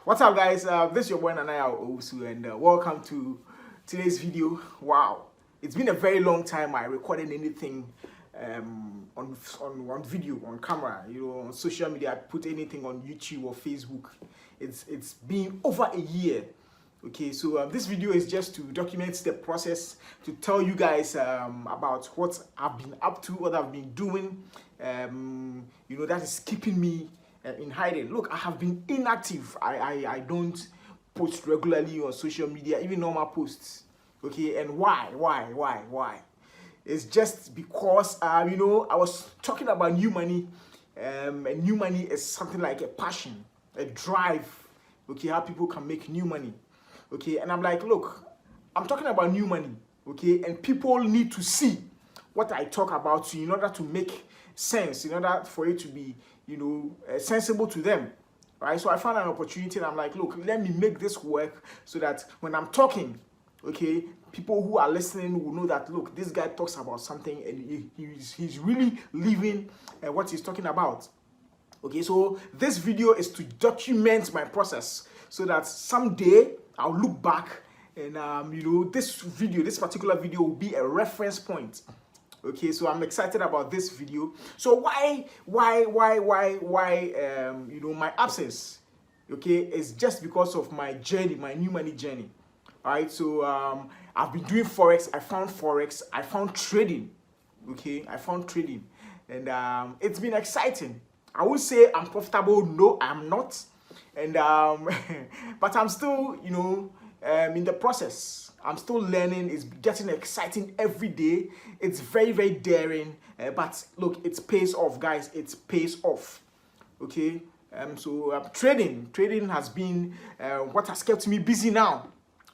What's up, guys? This is your boy Yawusu, and welcome to today's video. Wow, it's been a very long time I recorded anything on video, on camera, on social media. I put anything on YouTube or Facebook. It's been over a year. Okay, so this video is just to document the process, to tell you guys about what I've been up to, what I've been doing. That is keeping me in hiding. Look, I have been inactive. I don't post regularly on social media, even normal posts. Okay, and why? It's just because I was talking about new money, and new money is something like a passion, a drive. Okay, how people can make new money. Okay, and I'm like, look, I'm talking about new money. Okay, and people need to see what I talk about in order to make sense, in order for it to be sensible to them, right? So I found an opportunity and I'm like, look, let me make this work so that when I'm talking, okay, people who are listening will know that, look, this guy talks about something and he's really living what he's talking about. Okay, so this video is to document my process so that someday I'll look back and this particular video will be a reference point. Okay, so I'm excited about this video. So why my absence, okay, is just because of my journey, my new money journey. All right, so I've been doing Forex. I found trading. Okay, I found trading, and it's been exciting. I would say I'm profitable. No, I'm not, and but I'm still, in the process. I'm still learning. It's getting exciting every day. It's very, very daring, but look, it pays off, guys. It pays off. Okay. So trading has been what has kept me busy now.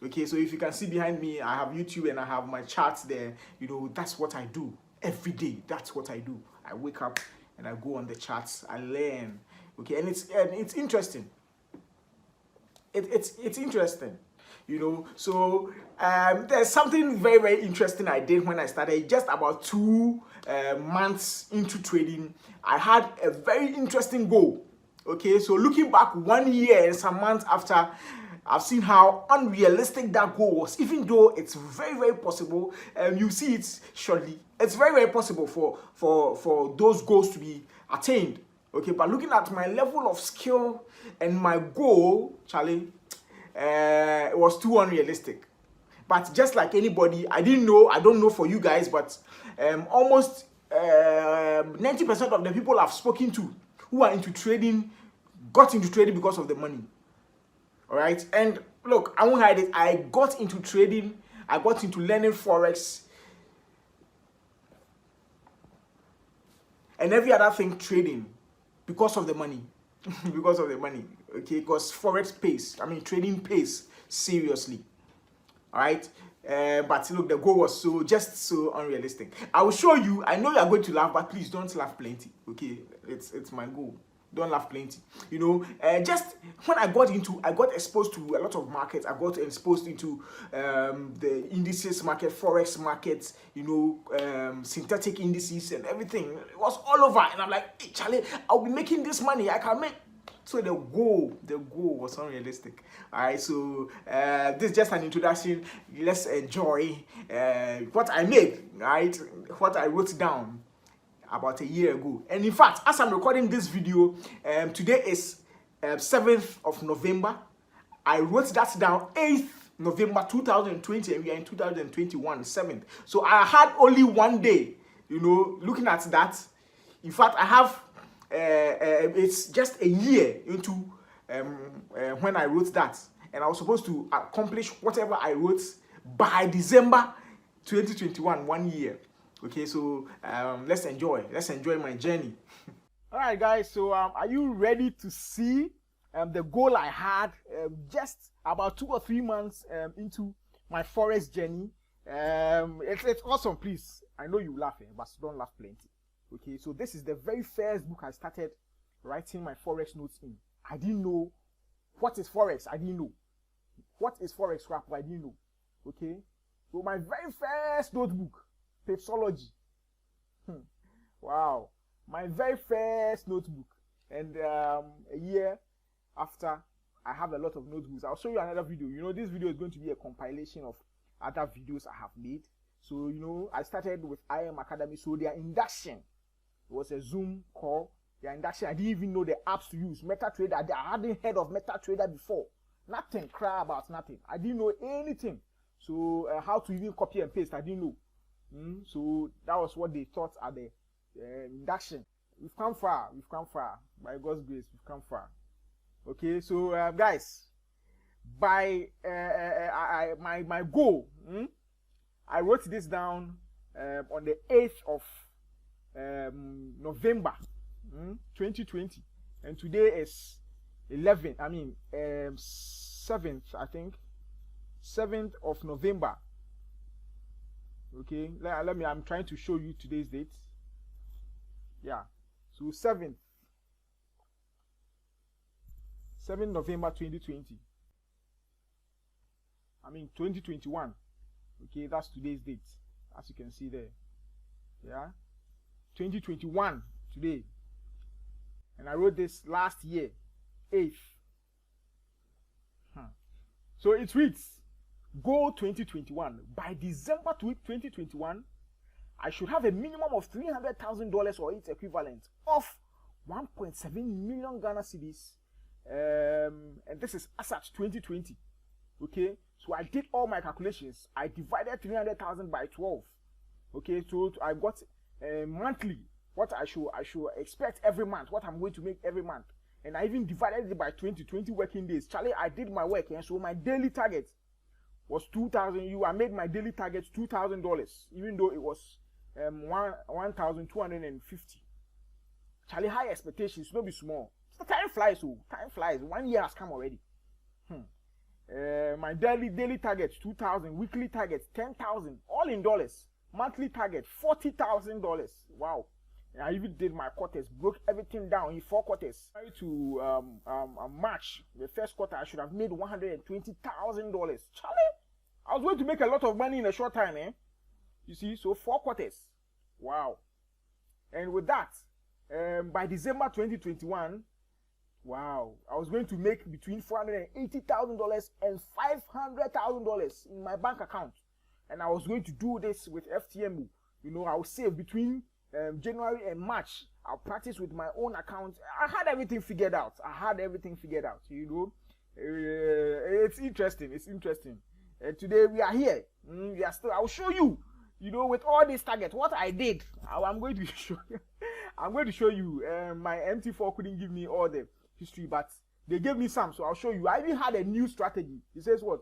Okay. So if you can see behind me, I have YouTube and I have my charts there. That's what I do every day. That's what I do. I wake up and I go on the charts. I learn. Okay, and it's interesting. It's interesting. So there's something very, very interesting I did when I started. Just about 2 months into trading, I had a very interesting goal. Okay, so looking back 1 year and some months after, I've seen how unrealistic that goal was. Even though it's very, very possible, you see it shortly. It's very, very possible for those goals to be attained. Okay, but looking at my level of skill and my goal, Charlie, it was too unrealistic. But just like anybody, I don't know for you guys, but almost 90% of the people I've spoken to who are into trading got into trading because of the money. All right, and look, I won't hide it. I got into trading. I got into learning Forex and every other thing trading because of the money. Because of the money. Okay, because Forex pays. Trading pays seriously. All right, but look, the goal was just so unrealistic. I will show you. I know you are going to laugh, but please don't laugh plenty. Okay, it's my goal. Don't laugh plenty. Just when I got exposed to a lot of markets. I got exposed into the indices market, Forex markets, synthetic indices and everything. It was all over, and I'm like, hey, Charlie, I'll be making this money. I can make. So the goal was unrealistic. All right, so this is just an introduction. Let's enjoy what I made, right? What I wrote down about a year ago. And in fact, as I'm recording this video, today is 7th of November. I wrote that down 8th November 2020, and we are in 2021, 7th. So I had only 1 day, looking at that. In fact, I have it's just a year into when I wrote that, and I was supposed to accomplish whatever I wrote by December 2021, 1 year. Okay, so let's enjoy my journey. All right, guys, so are you ready to see the goal I had just about 2 or 3 months into my Forex journey? It's awesome. Please, I know you laughing, but don't laugh plenty. Okay, so this is the very first book I started writing my Forex notes in. I didn't know what is Forex. I didn't know what is Forex crap. I didn't know. Okay, so my very first notebook, Pipsology. Wow, my very first notebook, and a year after I have a lot of notebooks. I'll show you another video. You know, this video is going to be a compilation of other videos I have made. So, you know, I started with IM Academy. So their induction was a Zoom call. Their induction, I didn't even know the apps to use. MetaTrader, I hadn't heard of MetaTrader before. Nothing, cry about nothing. I didn't know anything. So how to even copy and paste, I didn't know. So that was what they taught at the induction. We've come far. By God's grace, we've come far. Okay, so guys, by my goal, I wrote this down on the 8th of November 2020, and today is 7th, I think, 7th of November. Okay, let me, I'm trying to show you today's date. Yeah, so 7th November 2020. 2021. Okay, that's today's date, as you can see there. Yeah, 2021 today, and I wrote this last year, 8th. So it reads, goal 2021. By December 2021, I should have a minimum of $300,000 or its equivalent of 1.7 million Ghana cedis. And this is as at 2020. Okay, so I did all my calculations. I divided 300,000 by 12. Okay, so I got monthly what I should expect every month, what I'm going to make every month, and I even divided it by 20 working days. Charlie, I did my work, and so my daily target was 2,000. I made my daily target $2,000, even though it was 1,250. Charlie, high expectations, not be small. So time flies, so time flies. 1 year has come already. My daily target 2,000, weekly target 10,000, all in dollars. Monthly target $40,000. Wow! And I even did my quarters, broke everything down in 4 quarters. Try to March, the first quarter, I should have made $120,000. Charlie, I was going to make a lot of money in a short time, eh? You see, so 4 quarters. Wow! And with that, by December 2021, wow, I was going to make between $480,000 and $500,000 in my bank account. And I was going to do this with FTMO. You know, I will save between January and March. I'll practice with my own account. I had everything figured out. You know, it's interesting. Today we are here. We are still. I will show you. You know, with all these targets, what I did. I'm going to show you. I'm going to show you. My MT4 couldn't give me all the history, but they gave me some, so I'll show you. I even had a new strategy. He says what?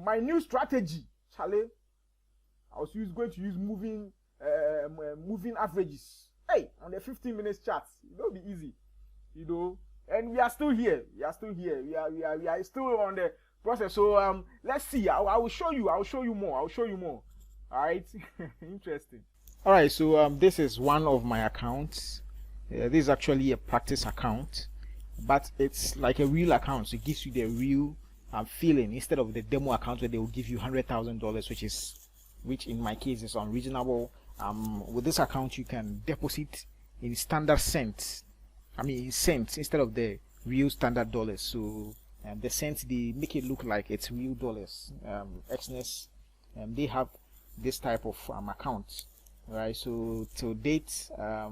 My new strategy, Charlie. I was going to use moving averages. Hey, on the 15 minutes charts, it'll be easy, you know. And we are still here. We are still on the process. So let's see. I will show you. I'll show you more. All right. Interesting. All right. So this is one of my accounts. This is actually a practice account, but it's like a real account. So it gives you the real feeling instead of the demo account where they will give you $100,000, which in my case is unreasonable. With this account, you can deposit in standard cents. In cents instead of the real standard dollars. So the cents, they make it look like it's real dollars. Exness, they have this type of account, right? So to date, I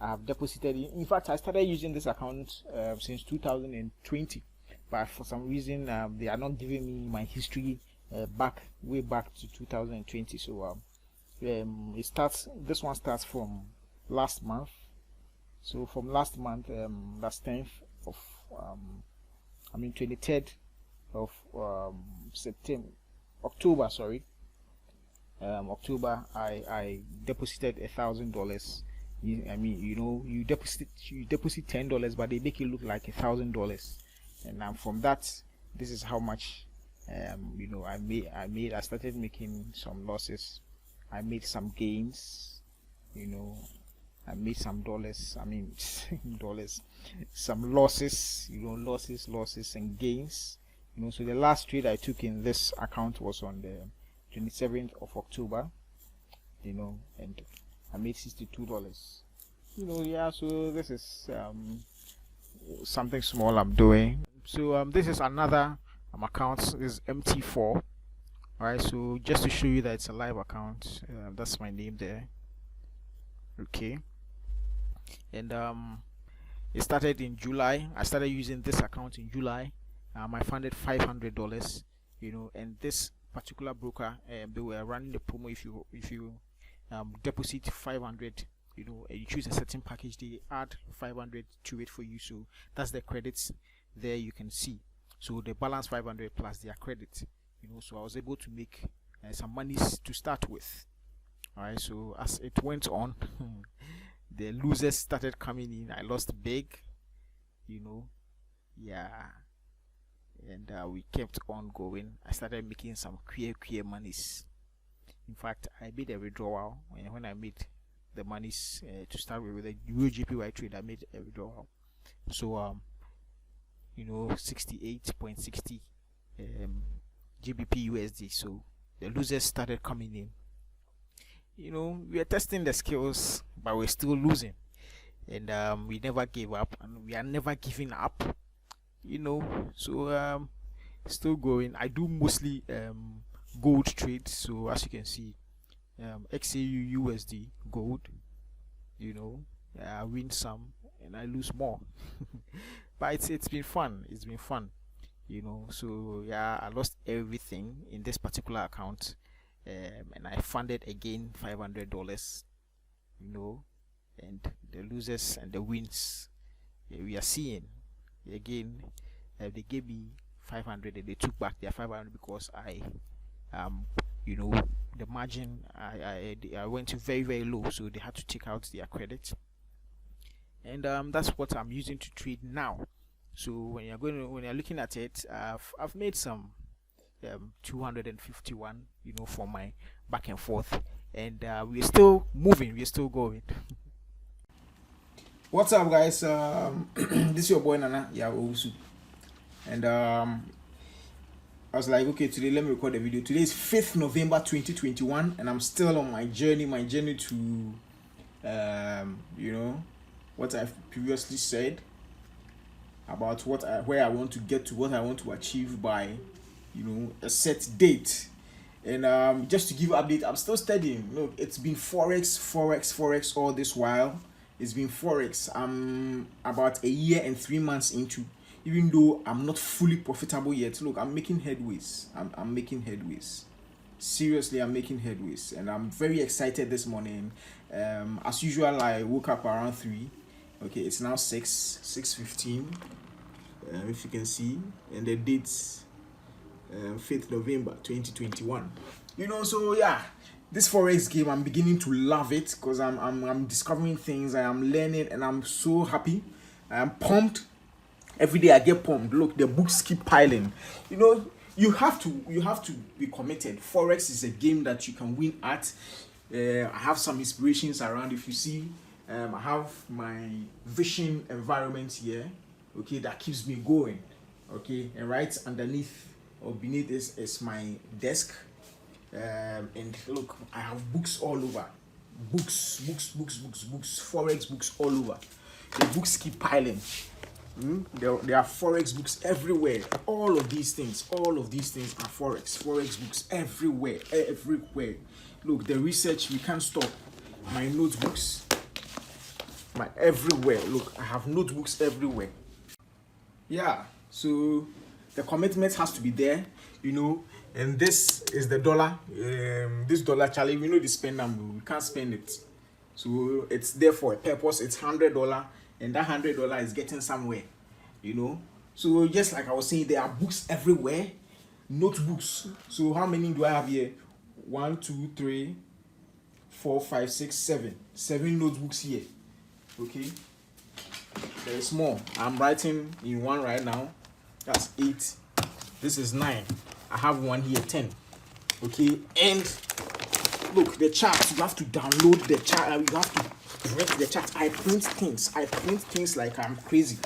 have deposited. In fact, I started using this account since 2020, but for some reason they are not giving me my history way back to 2020. So this one starts from last month. So from last month, last 10th of 23rd of October, October, I deposited $1,000. You deposit $10, but they make it look like $1,000, and from that, this is how much I made. I started making some losses. I made some gains. I made some dollars. Dollars, some losses. Losses and gains. So the last trade I took in this account was on the 27th of October. And I made $62. So this is something small I'm doing. So this is another account. This is MT4. All right, so just to show you that it's a live account, that's my name there. Okay, and it started in July. I started using this account in July. I funded $500, and this particular broker, they were running the promo. If you deposit 500, and you choose a certain package, they add 500 to it for you. So that's the credits there you can see. So the balance 500 plus their credit. So I was able to make some monies to start with. All right. So as it went on, the losers started coming in. I lost big, yeah, and we kept on going. I started making some queer monies. In fact, I made a withdrawal, and when I made the monies to start with the UGPY trade, I made a withdrawal. So 68.60 GBP USD. So the losers started coming in. We are testing the skills, but we're still losing, and we never gave up, and we are never giving up. So still going. I do mostly gold trades. So as you can see, XAU USD gold. I win some and I lose more, but it's been fun. It's been fun. So yeah, I lost everything in this particular account. And I funded again $500, and the losers and the wins we are seeing again. They gave me 500 and they took back their 500 because I the margin I went to very, very low, so they had to take out their credit, and that's what I'm using to trade now. So when you're looking at it, I've made some 251 for my back and forth, and we're still moving, we're still going. What's up, guys? This is your boy Nana Yawusu, and I was like, okay, today let me record the video. Today is 5th November 2021, and I'm still on my journey to what I've previously said about where I want to get to, what I want to achieve by a set date. And just to give you an update, I'm still studying. Look, it's been Forex all this while. It's been Forex. I'm about a year and 3 months into, even though I'm not fully profitable yet. Look, I'm making headways. I'm making headways. Seriously, I'm making headways, and I'm very excited this morning. As usual, I woke up around 3. Okay, it's now 6:15. If you can see, and the date's 5th November 2021. So yeah, this Forex game, I'm beginning to love it because I'm discovering things, I am learning, and I'm so happy. I am pumped. Every day I get pumped. Look, the books keep piling. You have to be committed. Forex is a game that you can win at. I have some inspirations around. If you see, I have my vision environment here, okay, that keeps me going, okay, and right underneath or beneath this is my desk, and look, I have books all over, books, Forex books all over. The books keep piling. There are Forex books everywhere. All of these things are Forex books everywhere. Look, the research, we can't stop. My notebooks, everywhere. Look, I have notebooks everywhere. Yeah, so the commitment has to be there, and this is the dollar. This dollar, Charlie, we know the spend number, we can't spend it, so it's there for a purpose. It's $100, and that $100 is getting somewhere, so just like I was saying, there are books everywhere, notebooks. So how many do I have here? 1, 2, 3, 4, 5, 6, 7 notebooks here. Okay, there is more. I'm writing in one right now. That's 8. This is 9. I have one here, 10. Okay, and look, the charts, you have to download the chart. You have to print the chart. I print things like I'm crazy.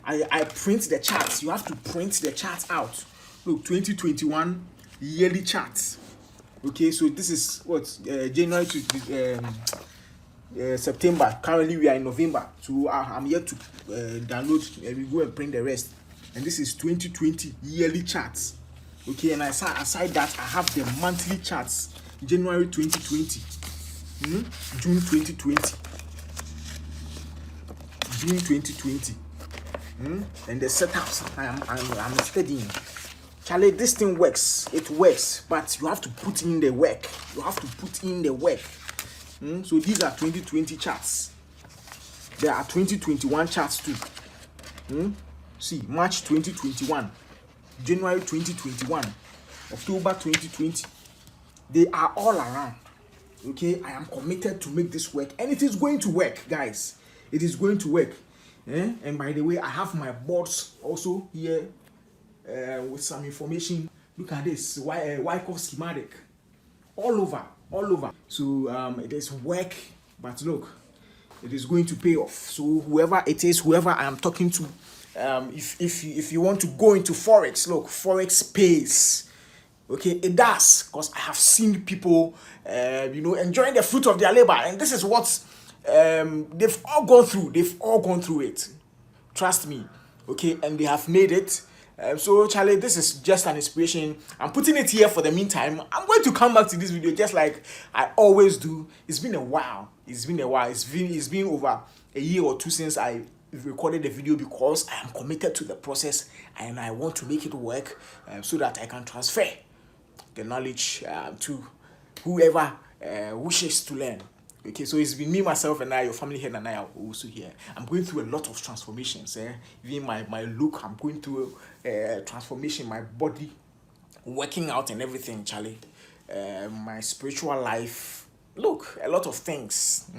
I print the charts. You have to print the charts out. Look, 2021 yearly charts. Okay, so this is what, January to September. Currently we are in November, so I'm yet to download, and we go and print the rest. and this is 2020 yearly charts. Okay, and aside that, I have the monthly charts. January 2020, June 2020, June 2020, and the setups I'm studying. Charlie, this thing works. It works, but you have to put in the work. You have to put in the work. So these are 2020 charts. There are 2021 charts too. See, March 2021, January 2021, October 2020. They are all around. Okay, I am committed to make this work, and it is going to work, guys. It is going to work. And by the way, I have my boards also here with some information. Look at this, Wyckoff schematic, all over. So it is work, but look, it is going to pay off. So whoever it is, whoever I am talking to, if you want to go into Forex, look, Forex pays. Okay, it does, because I have seen people, enjoying the fruit of their labor, and this is what they've all gone through. They've all gone through it. Trust me. Okay, and they have made it. So Charlie, this is just an inspiration. I'm putting it here for the meantime. I'm going to come back to this video just like I always do. It's been a while. It's been over a year or two since I recorded the video, because I am committed to the process and I want to make it work so that I can transfer the knowledge to whoever wishes to learn. Okay, so it's been me, myself, and I, your family here, and I are also here. I'm going through a lot of transformations. Even my look, I'm going through transformation, my body, working out and everything, Charlie. My spiritual life, look, a lot of things.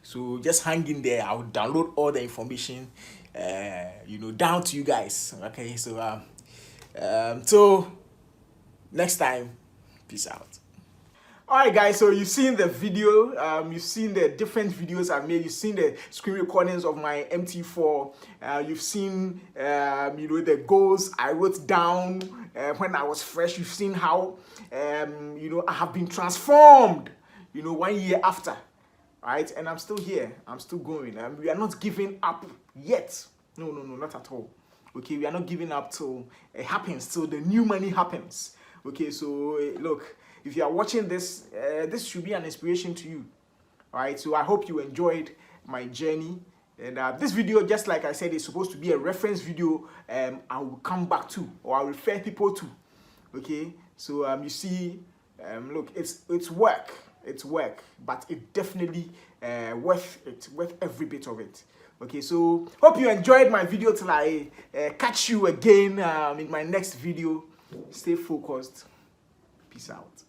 So just hang in there. I'll download all the information, down to you guys. Okay, so till next time, peace out. Alright guys, so you've seen the video, you've seen the different videos I've made, you've seen the screen recordings of my MT4, you've seen the goals I wrote down when I was fresh. You've seen how I have been transformed 1 year after, right? And I'm still here, I'm still going, and we are not giving up yet. No, not at all. Okay, we are not giving up till it happens, till the new money happens. Okay, so look, if you are watching this, this should be an inspiration to you. All right, so I hope you enjoyed my journey. And this video, just like I said, is supposed to be a reference video I will come back to, or I'll refer people to. Okay, so you see, look, it's work, but it definitely worth every bit of it. Okay, so hope you enjoyed my video. Till I catch you again in my next video. Stay focused. Peace out.